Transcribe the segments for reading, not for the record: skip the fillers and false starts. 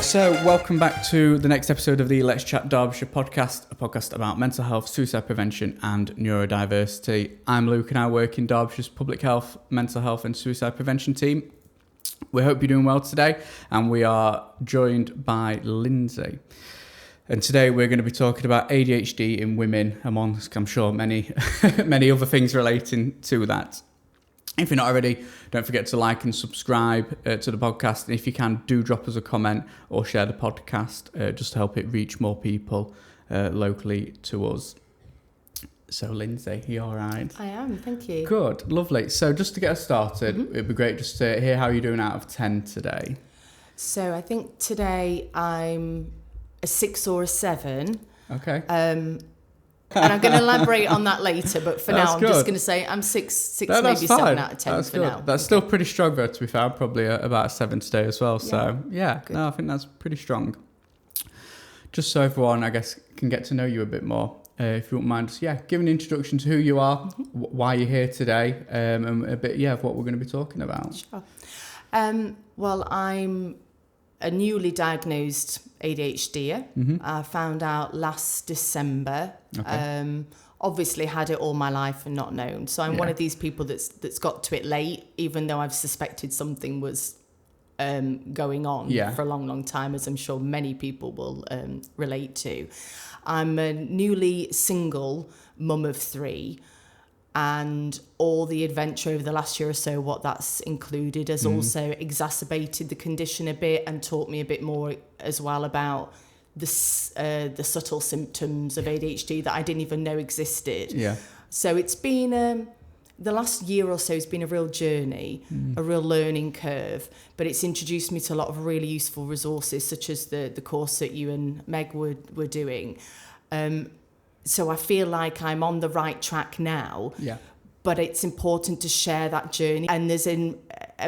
So welcome back to the next episode of the Let's Chat Derbyshire podcast, a podcast about mental health, suicide prevention and neurodiversity. I'm Luke and I work in Derbyshire's public health, mental health and suicide prevention team. We hope you're doing well today, and we are joined by Lyndey. And today we're going to be talking about ADHD in women, amongst, I'm sure, many other things relating to that. If you're not already, don't forget to like and subscribe to the podcast. And if you can, do drop us a comment or share the podcast just to help it reach more people locally to us. So, Lyndey, you all right? I am, thank you. Good, lovely. So just to get us started, it'd be great just to hear how you're doing out of 10 today. So I think today I'm a 6 or a 7. Okay. And I'm going to elaborate on that later, but for now I'm just going to say I'm 6 no, maybe 7 out of 10 that's for good. now. That's still pretty strong though, to be fair. Probably about a 7 today as well. So yeah, good. no, I think that's pretty strong. Just so everyone, I guess, can get to know you a bit more. If you wouldn't mind, just, give an introduction to who you are, why you're here today, and a bit, of what we're going to be talking about. Sure. Well, I'm a newly diagnosed ADHD. I found out last December. Okay. Obviously had it all my life and not known. So I'm one of these people that's got to it late, even though I've suspected something was going on for a long, long time, as I'm sure many people will relate to. I'm a newly single mum of 3, and all the adventure over the last year or so, what that's included, has also exacerbated the condition a bit and taught me a bit more as well about the subtle symptoms of ADHD that I didn't even know existed. Yeah. So it's been the last year or so has been a real journey, a real learning curve, but it's introduced me to a lot of really useful resources, such as the course that you and Meg were doing. So I feel like I'm on the right track now. Yeah. But it's important to share that journey, and there's a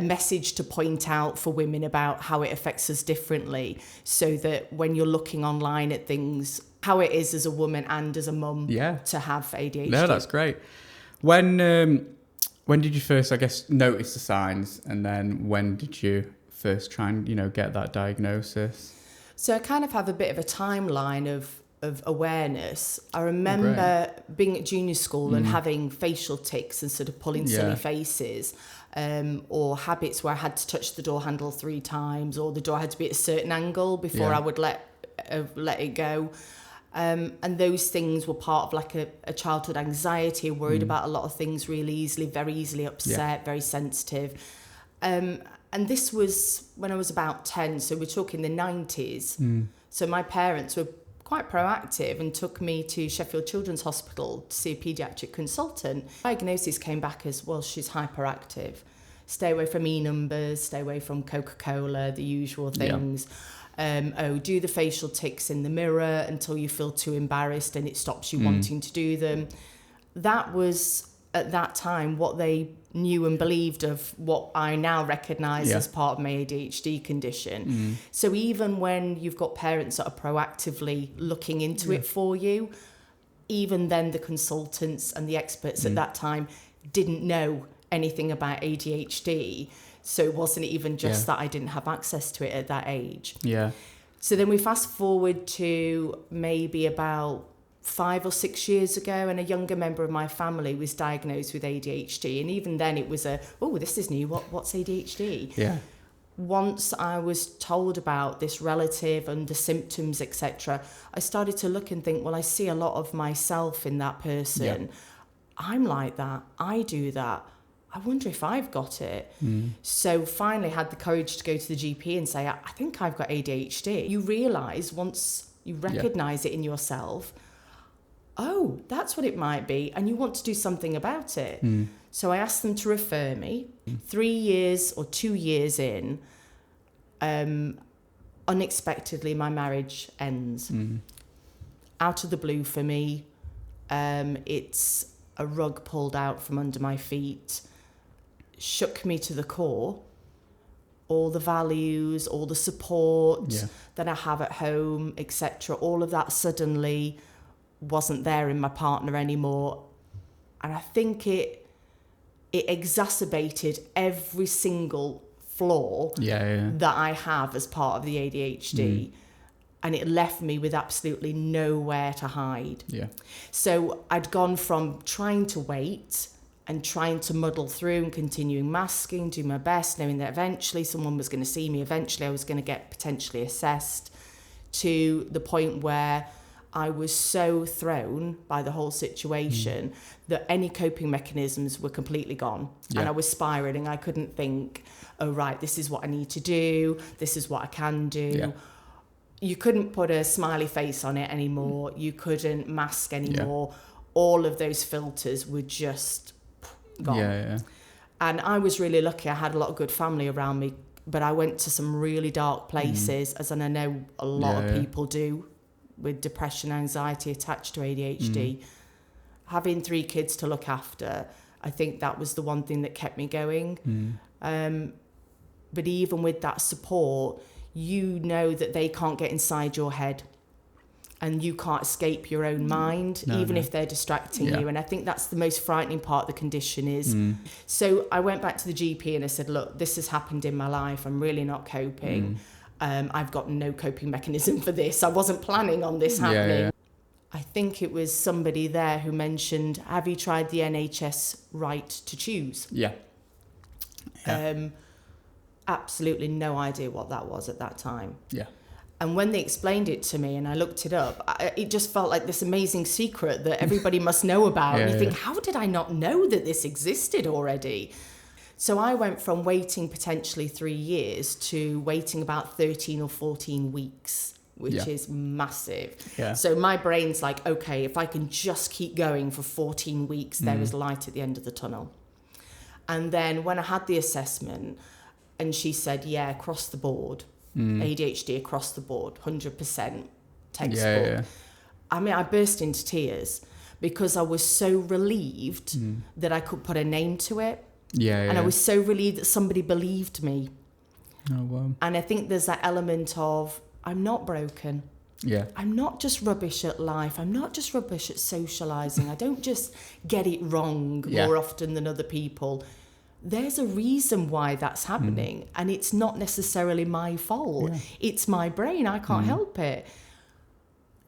message to point out for women about how it affects us differently, so that when you're looking online at things, how it is as a woman and as a mum to have ADHD. No, that's great. When did you first, I guess, notice the signs, and then when did you first try and, get that diagnosis? So I kind of have a bit of a timeline of awareness. I remember being at junior school and having facial tics and sort of pulling silly faces, or habits where I had to touch the door handle 3 times, or the door had to be at a certain angle before I would let it go. And those things were part of like a childhood anxiety, worried about a lot of things really easily, very easily upset, very sensitive. And this was when I was about 10, so we're talking the 90s. So my parents were quite proactive and took me to Sheffield Children's Hospital to see a paediatric consultant. Diagnosis came back as, well, she's hyperactive. Stay away from E-numbers, stay away from Coca-Cola, the usual things. Do the facial tics in the mirror until you feel too embarrassed and it stops you wanting to do them. That was, at that time, what they knew and believed of what I now recognise as part of my ADHD condition. So even when you've got parents that are proactively looking into it for you, even then the consultants and the experts at that time didn't know anything about ADHD. So it wasn't even just that I didn't have access to it at that age. Yeah. So then we fast forward to maybe about 5 or 6 years ago, and a younger member of my family was diagnosed with ADHD. And even then it was this is new. What's ADHD? Yeah. Once I was told about this relative and the symptoms, etc., I started to look and think, well, I see a lot of myself in that person. Yeah. I'm like that. I do that. I wonder if I've got it. So finally had the courage to go to the GP and say, I think I've got ADHD. You realise once you recognise it in yourself, oh, that's what it might be, and you want to do something about it. So I asked them to refer me. 3 years or 2 years in, unexpectedly my marriage ends. Out of the blue for me. It's a rug pulled out from under my feet, shook me to the core. All the values, all the support that I have at home, etc., all of that suddenly wasn't there in my partner anymore. And I think it exacerbated every single flaw Yeah. that I have as part of the ADHD. And it left me with absolutely nowhere to hide. Yeah. So I'd gone from trying to wait and trying to muddle through and continuing masking, do my best, knowing that eventually someone was going to see me, eventually I was going to get potentially assessed, to the point where I was so thrown by the whole situation that any coping mechanisms were completely gone. Yeah. And I was spiraling. I couldn't think, oh, right, this is what I need to do. This is what I can do. Yeah. You couldn't put a smiley face on it anymore. You couldn't mask anymore. All of those filters were just gone. Yeah. And I was really lucky. I had a lot of good family around me, but I went to some really dark places, as I know a lot of people do, with depression, anxiety attached to ADHD. Having 3 kids to look after, I think that was the one thing that kept me going. But even with that support, you know that they can't get inside your head and you can't escape your own mind, even if they're distracting you. And I think that's the most frightening part of the condition is. So I went back to the GP and I said, look, this has happened in my life. I'm really not coping. I've got no coping mechanism for this. I wasn't planning on this happening. Yeah. I think it was somebody there who mentioned, have you tried the NHS right to choose? Yeah. Absolutely no idea what that was at that time. Yeah. And when they explained it to me and I looked it up, it just felt like this amazing secret that everybody must know about. And you think, how did I not know that this existed already? So I went from waiting potentially 3 years to waiting about 13 or 14 weeks, which is massive. Yeah. So my brain's like, okay, if I can just keep going for 14 weeks, there is light at the end of the tunnel. And then when I had the assessment, and she said, yeah, across the board, ADHD across the board, 100% textbook. Yeah. I mean, I burst into tears because I was so relieved that I could put a name to it. And I was so relieved that somebody believed me. Oh, wow. And I think there's that element of, I'm not broken. Yeah. I'm not just rubbish at life. I'm not just rubbish at socialising. I don't just get it wrong more often than other people. There's a reason why that's happening, and it's not necessarily my fault. It's my brain. I can't help it.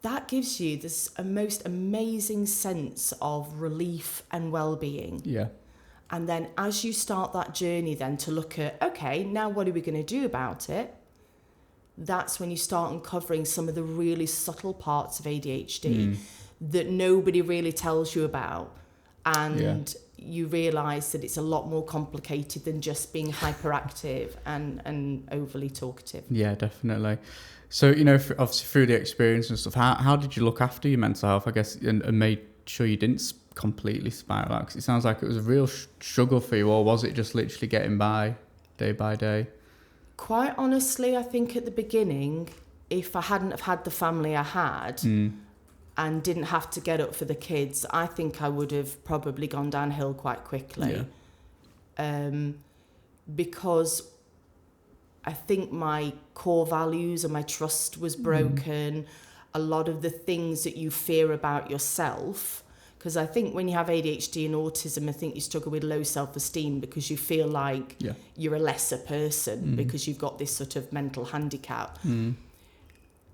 That gives you this most amazing sense of relief and well-being. Yeah. And then as you start that journey then to look at, okay, now what are we going to do about it? That's when you start uncovering some of the really subtle parts of ADHD that nobody really tells you about. And you realise that it's a lot more complicated than just being hyperactive and overly talkative. Yeah, definitely. So, obviously through the experience and stuff, how did you look after your mental health, I guess, and made sure you didn't completely spiral out? Because it sounds like it was a real struggle for you, or was it just literally getting by day? Quite honestly, I think at the beginning, if I hadn't have had the family I had, and didn't have to get up for the kids, I think I would have probably gone downhill quite quickly. Because I think my core values and my trust was broken. A lot of the things that you fear about yourself, because I think when you have ADHD and autism, I think you struggle with low self-esteem because you feel like you're a lesser person because you've got this sort of mental handicap.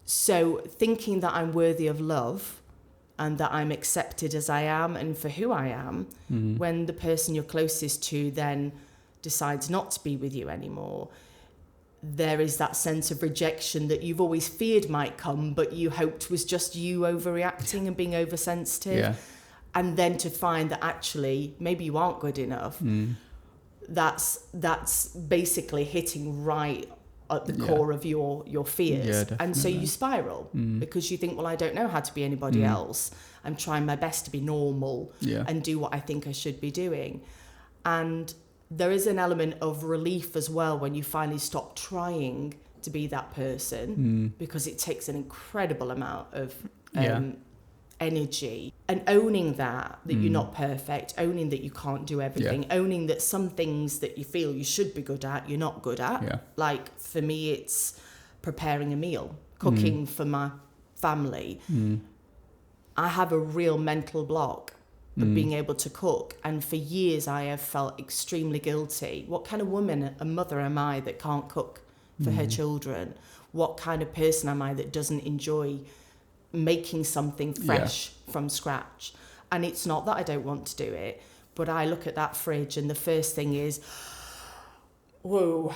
So thinking that I'm worthy of love and that I'm accepted as I am and for who I am, when the person you're closest to then decides not to be with you anymore, there is that sense of rejection that you've always feared might come, but you hoped was just you overreacting and being oversensitive. And then to find that actually maybe you aren't good enough, that's basically hitting right at the core of your fears. And so you spiral because you think, well, I don't know how to be anybody else. I'm trying my best to be normal and do what I think I should be doing. And there is an element of relief as well when you finally stop trying to be that person because it takes an incredible amount of energy, and owning that you're not perfect, owning that you can't do everything, owning that some things that you feel you should be good at, you're not good at. Like for me, it's preparing a meal, cooking for my family. I have a real mental block of being able to cook. And for years I have felt extremely guilty. What kind of woman, a mother am I that can't cook for her children? What kind of person am I that doesn't enjoy making something fresh from scratch? And it's not that I don't want to do it, but I look at that fridge and the first thing is, whoa,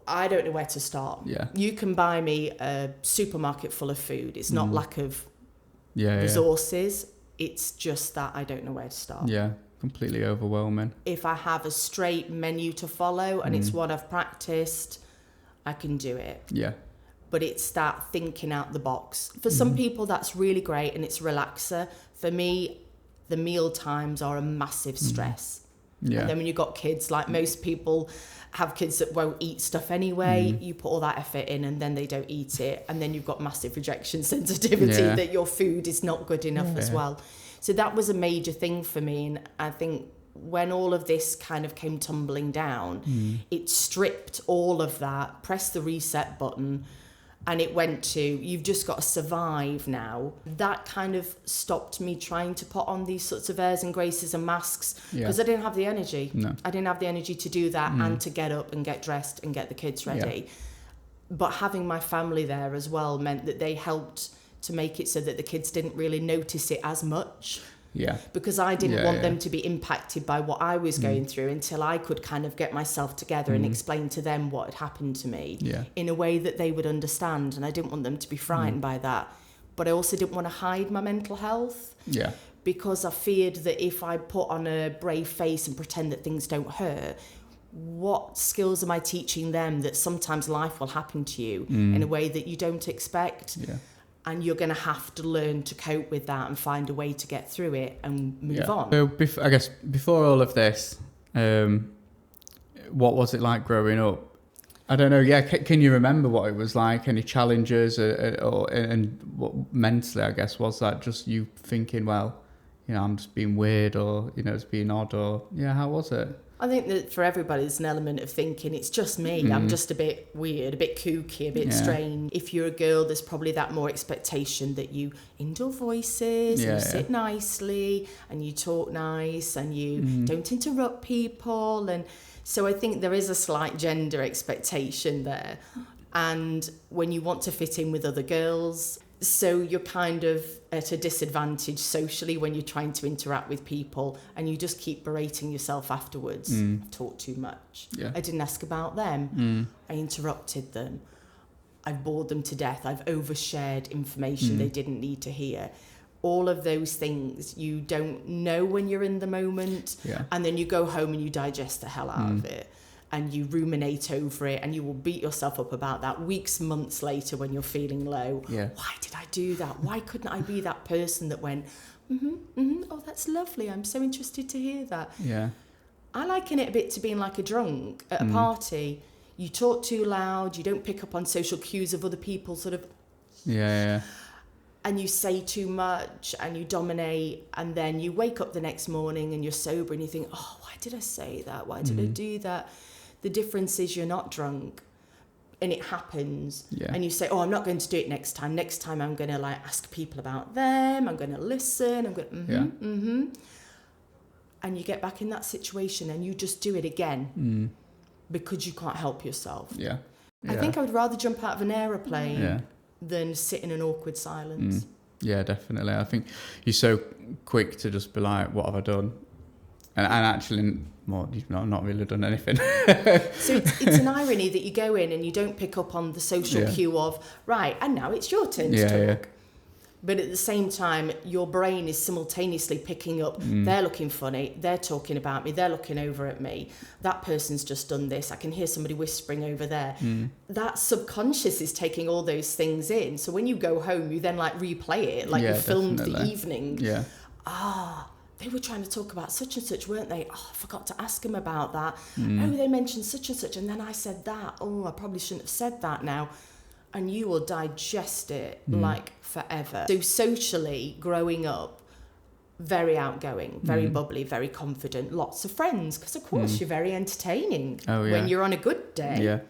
I don't know where to start. You can buy me a supermarket full of food. It's not lack of resources. It's just that I don't know where to start. Yeah, completely overwhelming. If I have a straight menu to follow and it's what I've practiced, I can do it. Yeah. But it's that thinking out the box. For some people, that's really great and it's a relaxer. For me, the meal times are a massive stress. Yeah. And then when you've got kids, like most people have kids that won't eat stuff anyway, you put all that effort in and then they don't eat it. And then you've got massive rejection sensitivity that your food is not good enough as well. So that was a major thing for me. And I think when all of this kind of came tumbling down, it stripped all of that, pressed the reset button, and it went to, you've just got to survive now. That kind of stopped me trying to put on these sorts of airs and graces and masks because I didn't have the energy. No. I didn't have the energy to do that and to get up and get dressed and get the kids ready. But having my family there as well meant that they helped to make it so that the kids didn't really notice it as much. Because I didn't want them to be impacted by what I was going through until I could kind of get myself together and explain to them what had happened to me in a way that they would understand. And I didn't want them to be frightened by that. But I also didn't want to hide my mental health. Because I feared that if I put on a brave face and pretend that things don't hurt, what skills am I teaching them that sometimes life will happen to you in a way that you don't expect? And you're going to have to learn to cope with that and find a way to get through it and move on. So I guess before all of this, what was it like growing up? I don't know. Yeah, can you remember what it was like? Any challenges, and what mentally, I guess, was that just you thinking, well, I'm just being weird, or it's being odd, or how was it? I think that for everybody, there's an element of thinking, it's just me. I'm just a bit weird, a bit kooky, a bit strange. If you're a girl, there's probably that more expectation that you indulge voices, and you sit nicely, and you talk nice, and you don't interrupt people. And so I think there is a slight gender expectation there. And when you want to fit in with other girls, so you're kind of at a disadvantage socially when you're trying to interact with people, and you just keep berating yourself afterwards. I talked too much. I didn't ask about them. I interrupted them. I've bored them to death. I've overshared information they didn't need to hear. All of those things you don't know when you're in the moment, and then you go home and you digest the hell out of it. And you ruminate over it, and you will beat yourself up about that weeks, months later when you're feeling low. Why did I do that? Why couldn't I be that person that went, oh, that's lovely. I'm so interested to hear that. I liken it a bit to being like a drunk at a party. You talk too loud. You don't pick up on social cues of other people sort of. And you say too much and you dominate, and then you wake up the next morning and you're sober and you think, oh, why did I say that? Why did I do that? The difference is you're not drunk and it happens. And you say, oh, I'm not going to do it next time. Next time I'm going to ask people about them. I'm going to listen. I'm going And you get back in that situation and you just do it again because you can't help yourself. I think I would rather jump out of an aeroplane than sit in an awkward silence. Yeah, definitely. I think you're so quick to just be like, what have I done? And actually, well, you've not really done anything. So it's an irony that you go in and you don't pick up on the social cue of, right, and now it's your turn to talk. But at the same time, your brain is simultaneously picking up, they're looking funny, they're talking about me, they're looking over at me, that person's just done this, I can hear somebody whispering over there. That subconscious is taking all those things in. So when you go home, you then replay it, you filmed the evening. They were trying to talk about such and such, weren't they? Oh, I forgot to ask them about that. Oh, they mentioned such and such, and then I said that. Oh, I probably shouldn't have said that now. And you will digest it forever. So socially, growing up, very outgoing, very bubbly, very confident, lots of friends, because of course you're very entertaining when you're on a good day.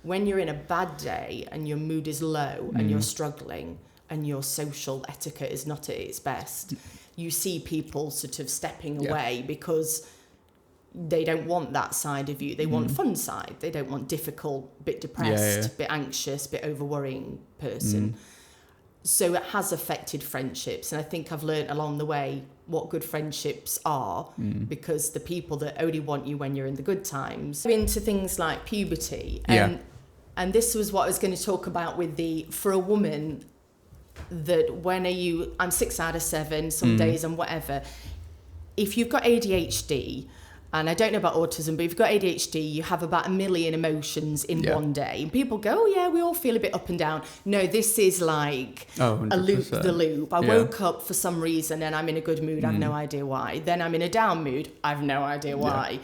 When you're in a bad day and your mood is low and you're struggling and your social etiquette is not at its best, you see people sort of stepping away because they don't want that side of you. They want fun side. They don't want difficult, bit depressed, bit anxious, bit over worrying person. So it has affected friendships. And I think I've learned along the way what good friendships are, because the people that only want you when you're in the good times. Into things like puberty. And this was what I was going to talk about with for a woman, that I'm 6 out of 7 some days and whatever. If you've got ADHD, and I don't know about autism, but if you've got ADHD, you have about 1 million emotions in one day. And people go, oh yeah, we all feel a bit up and down. No, this is like a loop the loop. I woke up for some reason and I'm in a good mood. I have no idea why. Then I'm in a down mood. I have no idea why.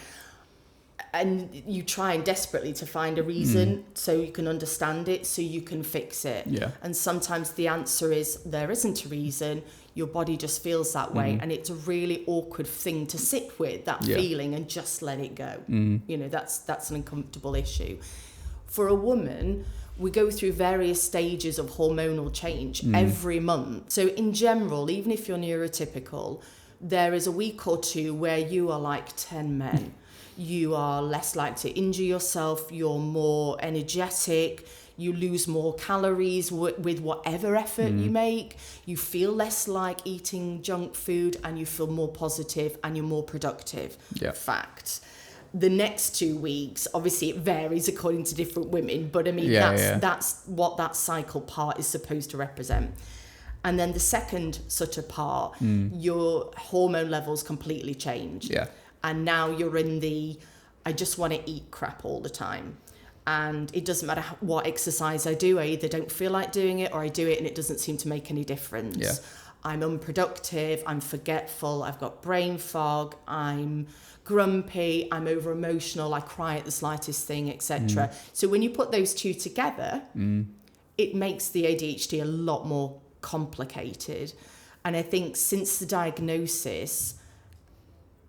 And you try desperately to find a reason so you can understand it, so you can fix it. And sometimes the answer is there isn't a reason. Your body just feels that way, and it's a really awkward thing to sit with, that feeling, and just let it go. You know, that's an uncomfortable issue. For a woman, we go through various stages of hormonal change every month. So in general, even if you're neurotypical, there is a week or two where you are like 10 men. You are less likely to injure yourself, you're more energetic, you lose more calories with whatever effort you make, you feel less like eating junk food, and you feel more positive and you're more productive. Fact. The next 2 weeks, obviously it varies according to different women, but I mean, that's what that cycle part is supposed to represent. And then the second sort of part, your hormone levels completely change. And now you're in I just want to eat crap all the time. And it doesn't matter what exercise I do. I either don't feel like doing it, or I do it and it doesn't seem to make any difference. I'm unproductive. I'm forgetful. I've got brain fog. I'm grumpy. I'm over emotional. I cry at the slightest thing, etc. So when you put those two together, it makes the ADHD a lot more complicated. And I think since the diagnosis,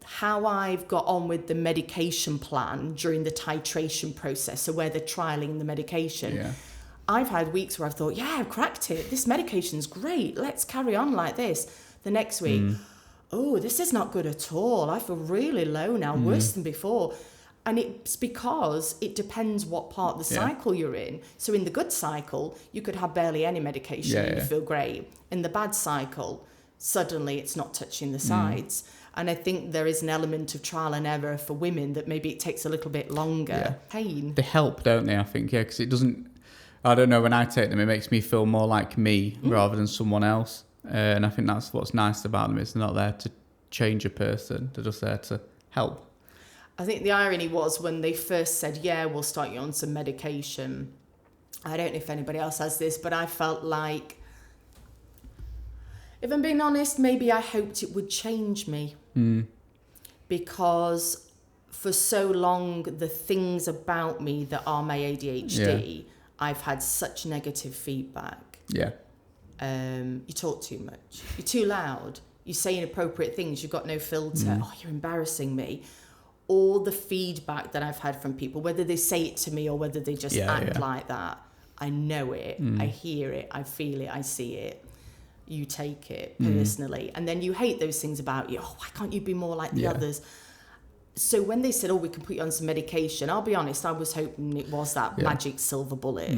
how I've got on with the medication plan during the titration process, so where they're trialing the medication, I've had weeks where I've thought, yeah, I've cracked it. This medication's great. Let's carry on like this. The next week, oh, this is not good at all. I feel really low now, worse than before. And it's because it depends what part of the cycle you're in. So in the good cycle, you could have barely any medication and you feel great. In the bad cycle, suddenly it's not touching the sides. And I think there is an element of trial and error for women that maybe it takes a little bit longer. Pain. They help, don't they, I think, because it doesn't... I don't know, when I take them, it makes me feel more like me rather than someone else. And I think that's what's nice about them. It's not there to change a person. They're just there to help. I think the irony was when they first said, yeah, we'll start you on some medication. I don't know if anybody else has this, but I felt like, if I'm being honest, maybe I hoped it would change me. Because for so long, the things about me that are my ADHD, I've had such negative feedback. You talk too much. You're too loud. You say inappropriate things. You've got no filter. Oh, you're embarrassing me. All the feedback that I've had from people, whether they say it to me or whether they just act like that, I know it. I hear it. I feel it. I see it. You take it personally. And then you hate those things about you. Oh, why can't you be more like the others? So when they said, oh, we can put you on some medication, I'll be honest, I was hoping it was that magic silver bullet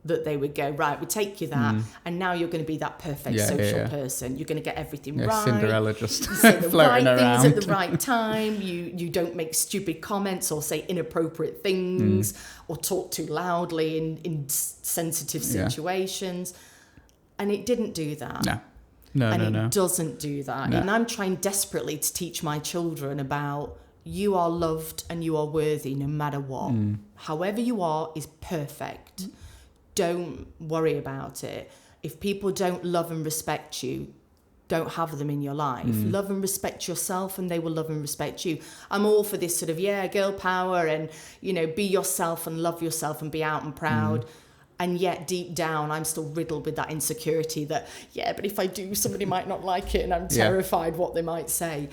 that they would go, right, we take you that, and now you're going to be that perfect social person. You're going to get everything right. Cinderella just you say the floating right around. things at the right time. You don't make stupid comments or say inappropriate things or talk too loudly in sensitive situations. And it didn't do that. No. It doesn't do that. No. And I'm trying desperately to teach my children about you are loved and you are worthy no matter what. However you are is perfect. Don't worry about it. If people don't love and respect you, don't have them in your life. Love and respect yourself and they will love and respect you. I'm all for this sort of, girl power and, be yourself and love yourself and be out and proud. And yet deep down, I'm still riddled with that insecurity that, but if I do, somebody might not like it and I'm terrified what they might say.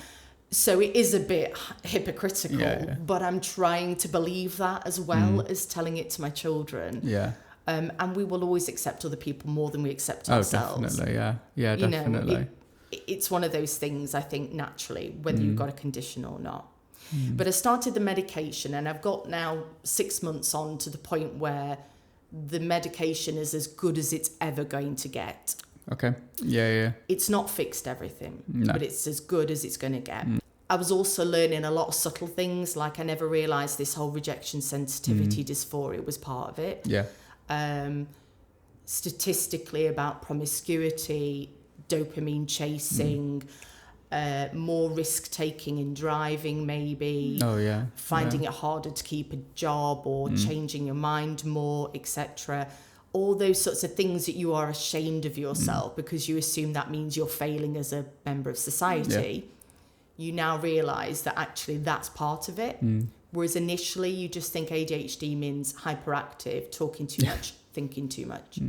So it is a bit hypocritical, but I'm trying to believe that as well as telling it to my children. And we will always accept other people more than we accept ourselves. Definitely, yeah, definitely. it's one of those things, I think, naturally, whether you've got a condition or not. But I started the medication, and I've got now 6 months on to the point where the medication is as good as it's ever going to get. Okay. Yeah. It's not fixed everything, but it's as good as it's going to get. I was also learning a lot of subtle things, like I never realised this whole rejection sensitivity dysphoria was part of it. Yeah. Statistically about promiscuity, dopamine chasing, more risk taking in driving, maybe. Oh yeah. Finding it harder to keep a job or changing your mind more, etc. All those sorts of things that you are ashamed of yourself because you assume that means you're failing as a member of society. Yeah. You now realise that actually that's part of it. Whereas initially you just think ADHD means hyperactive, talking too much, thinking too much.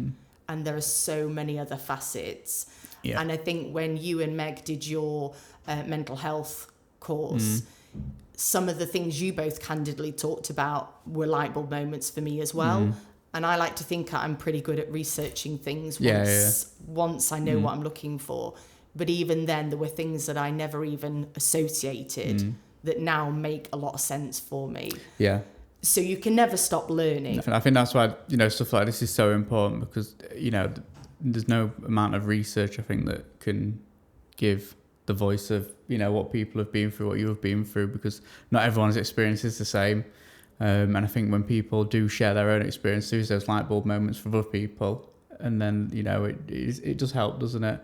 And there are so many other facets. Yeah. And I think when you and Meg did your mental health course, some of the things you both candidly talked about were light bulb moments for me as well. And I like to think I'm pretty good at researching things once I know what I'm looking for. But even then, there were things that I never even associated that now make a lot of sense for me. Yeah. So you can never stop learning. I think that's why, stuff like this is so important because, there's no amount of research, I think, that can give the voice of, what people have been through, what you have been through, because not everyone's experience is the same. And I think when people do share their own experience, there's those light bulb moments for other people. And then, it does help, doesn't it?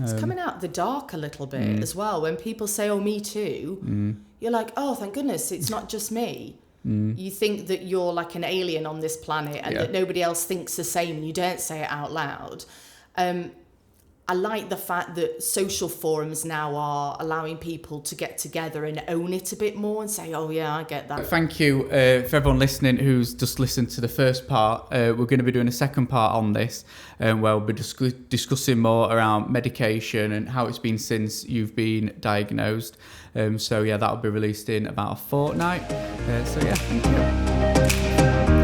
It's coming out of the dark a little bit as well. When people say, oh, me too, you're like, oh, thank goodness, it's not just me. You think that you're like an alien on this planet and that nobody else thinks the same and you don't say it out loud. I like the fact that social forums now are allowing people to get together and own it a bit more and say, oh, yeah, I get that. Thank you for everyone listening who's just listened to the first part. We're going to be doing a second part on this where we'll be discussing more around medication and how it's been since you've been diagnosed. That'll be released in about a fortnight. Thank you.